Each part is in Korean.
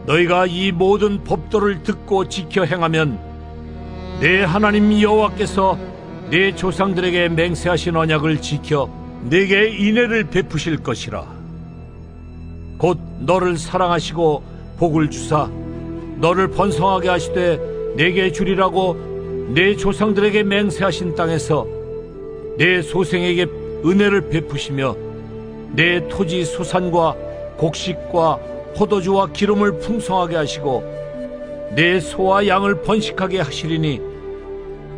너희가 이 모든 법도를 듣고 지켜 행하면 내 하나님 여호와께서 내 조상들에게 맹세하신 언약을 지켜 내게 인애를 베푸실 것이라. 곧 너를 사랑하시고 복을 주사 너를 번성하게 하시되 내게 주리라고 내 조상들에게 맹세하신 땅에서 내 소생에게 은혜를 베푸시며 내 토지 소산과 곡식과 포도주와 기름을 풍성하게 하시고 내 소와 양을 번식하게 하시리니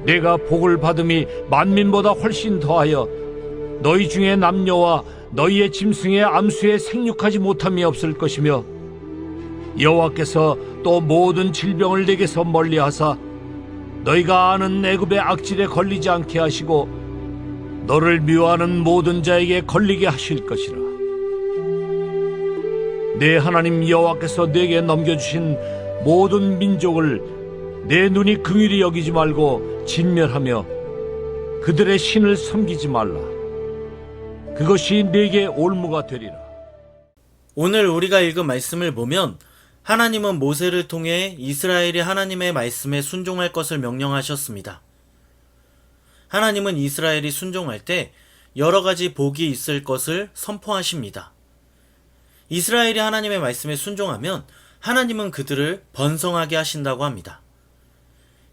내가 복을 받음이 만민보다 훨씬 더하여 너희 중에 남녀와 너희의 짐승의 암수에 생육하지 못함이 없을 것이며 여호와께서 또 모든 질병을 내게서 멀리하사 너희가 아는 애굽의 악질에 걸리지 않게 하시고 너를 미워하는 모든 자에게 걸리게 하실 것이라. 내 하나님 여호와께서 내게 넘겨주신 모든 민족을 내 눈이 긍휼히 여기지 말고 진멸하며 그들의 신을 섬기지 말라. 그것이 내게 올무가 되리라. 오늘 우리가 읽은 말씀을 보면 하나님은 모세를 통해 이스라엘이 하나님의 말씀에 순종할 것을 명령하셨습니다. 하나님은 이스라엘이 순종할 때 여러 가지 복이 있을 것을 선포하십니다. 이스라엘이 하나님의 말씀에 순종하면 하나님은 그들을 번성하게 하신다고 합니다.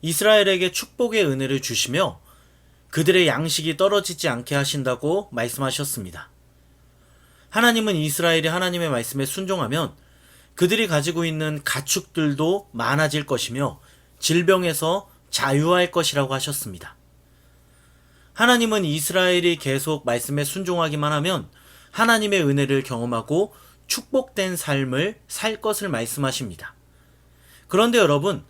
이스라엘에게 축복의 은혜를 주시며 그들의 양식이 떨어지지 않게 하신다고 말씀하셨습니다. 하나님은 이스라엘이 하나님의 말씀에 순종하면 그들이 가지고 있는 가축들도 많아질 것이며 질병에서 자유할 것이라고 하셨습니다. 하나님은 이스라엘이 계속 말씀에 순종하기만 하면 하나님의 은혜를 경험하고 축복된 삶을 살 것을 말씀하십니다. 그런데 여러분,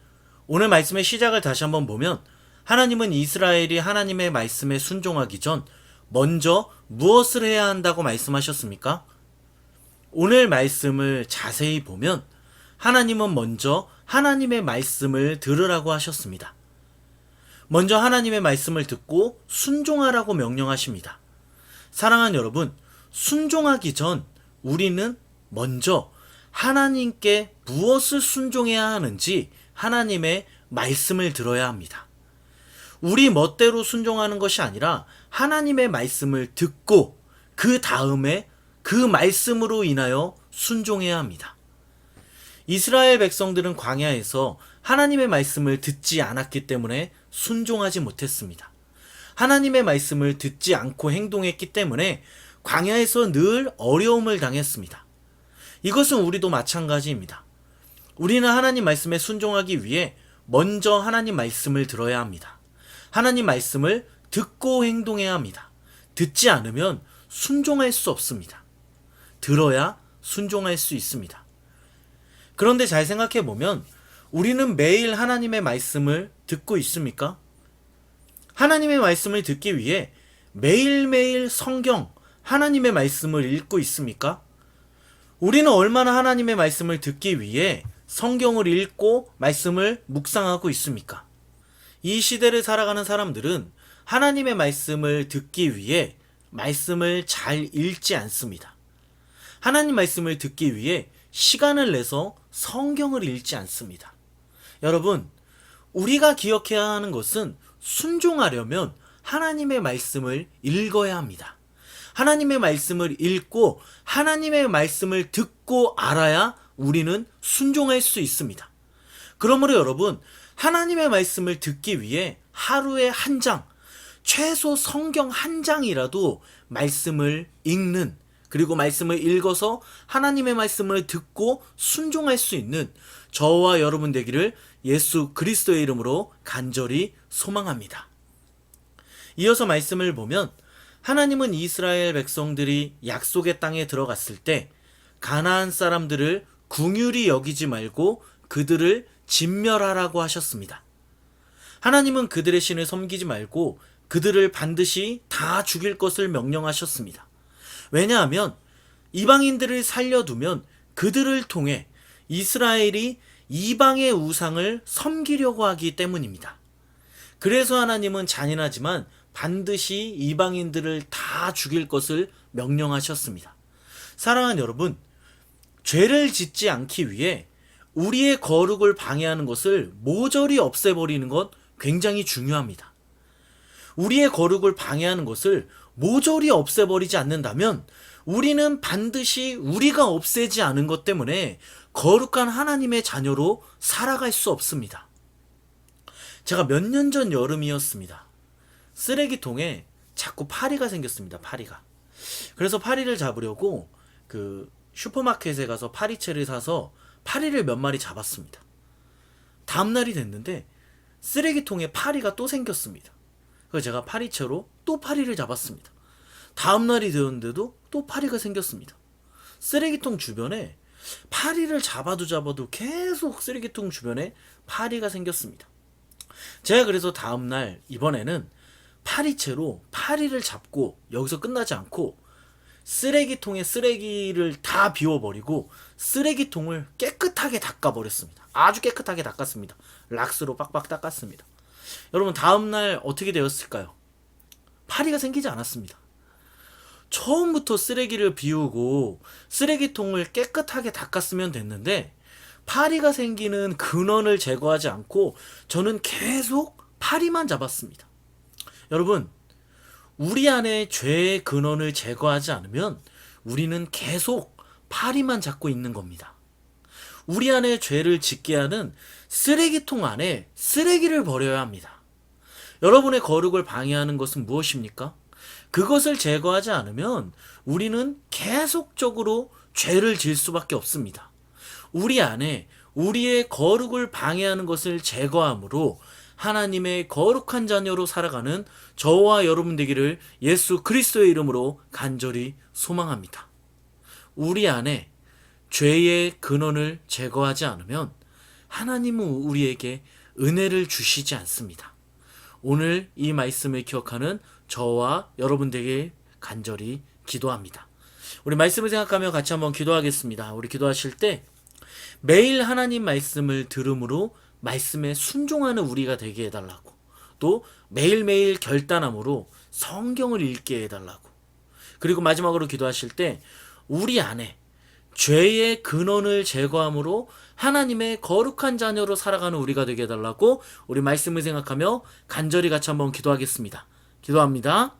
오늘 말씀의 시작을 다시 한번 보면 하나님은 이스라엘이 하나님의 말씀에 순종하기 전 먼저 무엇을 해야 한다고 말씀하셨습니까? 오늘 말씀을 자세히 보면 하나님은 먼저 하나님의 말씀을 들으라고 하셨습니다. 먼저 하나님의 말씀을 듣고 순종하라고 명령하십니다. 사랑하는 여러분, 순종하기 전 우리는 먼저 하나님께 무엇을 순종해야 하는지 하나님의 말씀을 들어야 합니다. 우리 멋대로 순종하는 것이 아니라 하나님의 말씀을 듣고 그 다음에 그 말씀으로 인하여 순종해야 합니다. 이스라엘 백성들은 광야에서 하나님의 말씀을 듣지 않았기 때문에 순종하지 못했습니다. 하나님의 말씀을 듣지 않고 행동했기 때문에 광야에서 늘 어려움을 당했습니다. 이것은 우리도 마찬가지입니다. 우리는 하나님 말씀에 순종하기 위해 먼저 하나님 말씀을 들어야 합니다. 하나님 말씀을 듣고 행동해야 합니다. 듣지 않으면 순종할 수 없습니다. 들어야 순종할 수 있습니다. 그런데 잘 생각해 보면 우리는 매일 하나님의 말씀을 듣고 있습니까? 하나님의 말씀을 듣기 위해 매일매일 성경, 하나님의 말씀을 읽고 있습니까? 우리는 얼마나 하나님의 말씀을 듣기 위해 성경을 읽고 말씀을 묵상하고 있습니까? 이 시대를 살아가는 사람들은 하나님의 말씀을 듣기 위해 말씀을 잘 읽지 않습니다. 하나님 말씀을 듣기 위해 시간을 내서 성경을 읽지 않습니다. 여러분, 우리가 기억해야 하는 것은 순종하려면 하나님의 말씀을 읽어야 합니다. 하나님의 말씀을 읽고 하나님의 말씀을 듣고 알아야 우리는 순종할 수 있습니다. 그러므로 여러분, 하나님의 말씀을 듣기 위해 하루에 한 장, 최소 성경 한 장이라도 말씀을 읽는, 그리고 말씀을 읽어서 하나님의 말씀을 듣고 순종할 수 있는 저와 여러분 되기를 예수 그리스도의 이름으로 간절히 소망합니다. 이어서 말씀을 보면 하나님은 이스라엘 백성들이 약속의 땅에 들어갔을 때 가나안 사람들을 긍휼히 여기지 말고 그들을 진멸하라고 하셨습니다. 하나님은 그들의 신을 섬기지 말고 그들을 반드시 다 죽일 것을 명령하셨습니다. 왜냐하면 이방인들을 살려두면 그들을 통해 이스라엘이 이방의 우상을 섬기려고 하기 때문입니다. 그래서 하나님은 잔인하지만 반드시 이방인들을 다 죽일 것을 명령하셨습니다. 사랑하는 여러분, 죄를 짓지 않기 위해 우리의 거룩을 방해하는 것을 모조리 없애버리는 것 굉장히 중요합니다. 우리의 거룩을 방해하는 것을 모조리 없애버리지 않는다면 우리는 반드시 우리가 없애지 않은 것 때문에 거룩한 하나님의 자녀로 살아갈 수 없습니다. 제가 몇 년 전 여름이었습니다. 쓰레기통에 자꾸 파리가 생겼습니다. 파리가. 그래서 파리를 잡으려고 그 슈퍼마켓에 가서 파리채를 사서 파리를 몇 마리 잡았습니다. 다음날이 됐는데 쓰레기통에 파리가 또 생겼습니다. 그래서 제가 파리채로 또 파리를 잡았습니다. 다음날이 되었는데도 또 파리가 생겼습니다. 쓰레기통 주변에 파리를 잡아도 계속 쓰레기통 주변에 파리가 생겼습니다. 제가 그래서 다음날 이번에는 파리채로 파리를 잡고 여기서 끝나지 않고 쓰레기통에 쓰레기를 다 비워버리고 쓰레기통을 깨끗하게 닦아버렸습니다. 아주 깨끗하게 닦았습니다. 락스로 빡빡 닦았습니다. 여러분 다음날 어떻게 되었을까요? 파리가 생기지 않았습니다. 처음부터 쓰레기를 비우고 쓰레기통을 깨끗하게 닦았으면 됐는데 파리가 생기는 근원을 제거하지 않고 저는 계속 파리만 잡았습니다. 여러분, 우리 안에 죄의 근원을 제거하지 않으면 우리는 계속 파리만 잡고 있는 겁니다. 우리 안에 죄를 짓게 하는 쓰레기통 안에 쓰레기를 버려야 합니다. 여러분의 거룩을 방해하는 것은 무엇입니까? 그것을 제거하지 않으면 우리는 계속적으로 죄를 질 수밖에 없습니다. 우리 안에 우리의 거룩을 방해하는 것을 제거함으로 하나님의 거룩한 자녀로 살아가는 저와 여러분 되기를 예수 그리스도의 이름으로 간절히 소망합니다. 우리 안에 죄의 근원을 제거하지 않으면 하나님은 우리에게 은혜를 주시지 않습니다. 오늘 이 말씀을 기억하는 저와 여러분 되길 간절히 기도합니다. 우리 말씀을 생각하며 같이 한번 기도하겠습니다. 우리 기도하실 때 매일 하나님 말씀을 들음으로 말씀에 순종하는 우리가 되게 해달라고, 또 매일매일 결단함으로 성경을 읽게 해달라고, 그리고 마지막으로 기도하실 때 우리 안에 죄의 근원을 제거함으로 하나님의 거룩한 자녀로 살아가는 우리가 되게 해달라고 우리 말씀을 생각하며 간절히 같이 한번 기도하겠습니다. 기도합니다.